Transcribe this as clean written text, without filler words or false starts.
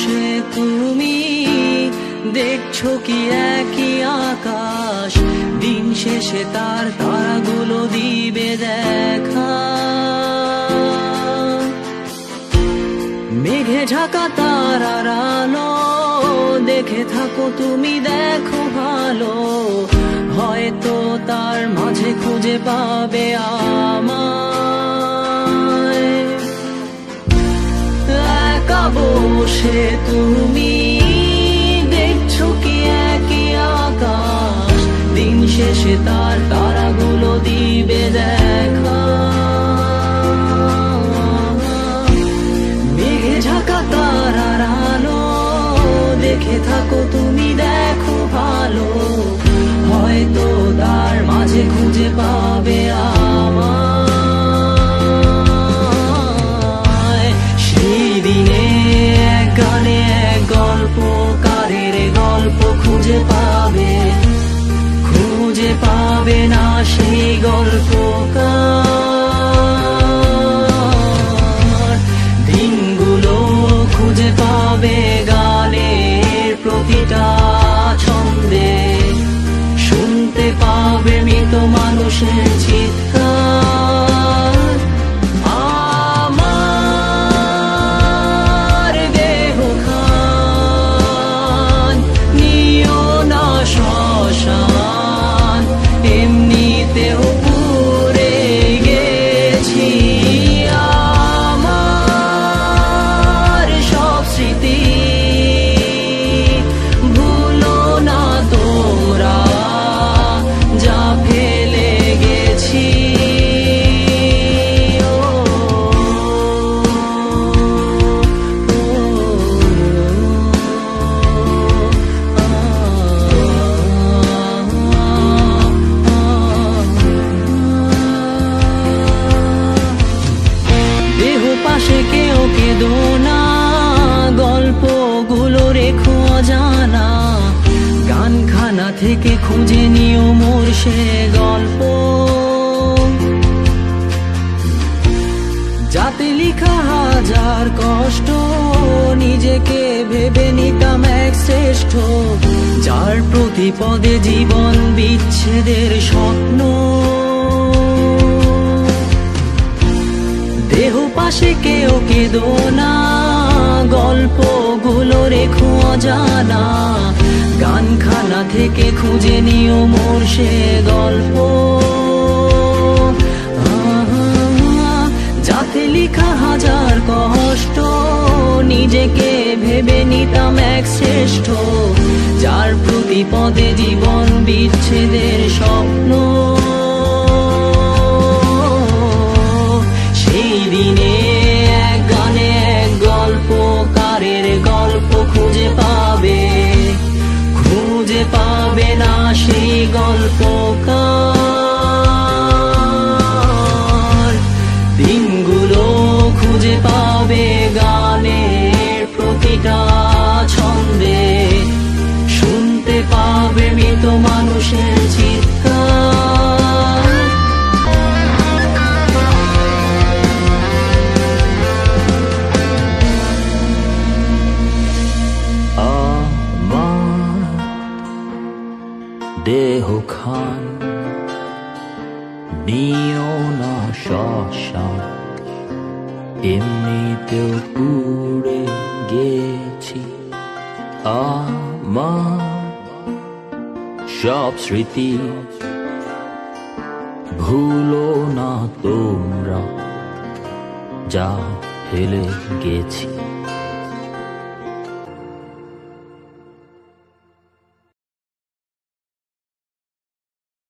বসে তুমি দেখছো কি একই আকাশ, দিন শেষে তার তারাগুলো দিবে দেখা। মেঘে ঢাকা তারার আলো দেখে থাকো তুমি, দেখো ভালো, হয়তো তার মাঝে খুঁজে পাবে আমায়। একা বসে তুমি দেখছো কি একই আকাশ, দিন শেষে তার তারাগুলো দিবে দেখা। মেঘে ঢাকা তারার আলো দেখে থাকো তুমি, দেখো ভালো, হয়তো তার মাঝে খুঁজে পাবে আমায়। সেই দিনে এক গানে এক গল্পকারের গল্প খুঁজে পাবে, খুঁজে পাবে না সেই গল্পকার। দিনগুলো খুঁজে পাবে গানের প্রতিটা ছন্দে, শুনতে পাবে মৃত মানুষের চিৎকার। আমার দেহ খান নিও না শ্মশান, এমনিতেও পুড়ে গেছি। আমার সব স্মৃতি ভুলো না তোমরা, যা ফেলে গেছি। দেহ পাশে কেউ কেঁদো না, গল্পগুলো রেখো অজানা, গানখানা থেকে খুঁজে নিও মোর সে গল্প। যাতে লিখা হাজার কষ্ট, নিজেকে ভেবে নিতাম এক শ্রেষ্ঠ, যার প্রতি পদে জীবন বিচ্ছেদের স্বপ্ন। দেহ পাশে কেউ কেঁদো না, গল্পগুলো রেখো অজানা, গানখানা থেকে খুঁজে নিও মোর সে গল্প। যাতে লিখা হাজার কষ্ট, নিজেকে ভেবে নিতাম এক শ্রেষ্ঠ, যার প্রতি পদে জীবন বিচ্ছেদের স্বপ্ন। সেই দিনে এক গানে এক গল্পকারের গল্প খুঁজে পাবে, খুঁজে পাবে না সেই গল্পকার। দিনগুলো খুঁজে পাবে গানের প্রতিটা ছন্দে, শুনতে পাবে মৃত মানুষের চিৎকার। আমার দেহ খান নিও না শ্মশান, এমনিতেও পুড়ে গেছি। আমার সব স্মৃতি ভুলো না তোমরা, যা ফেলে গেছি।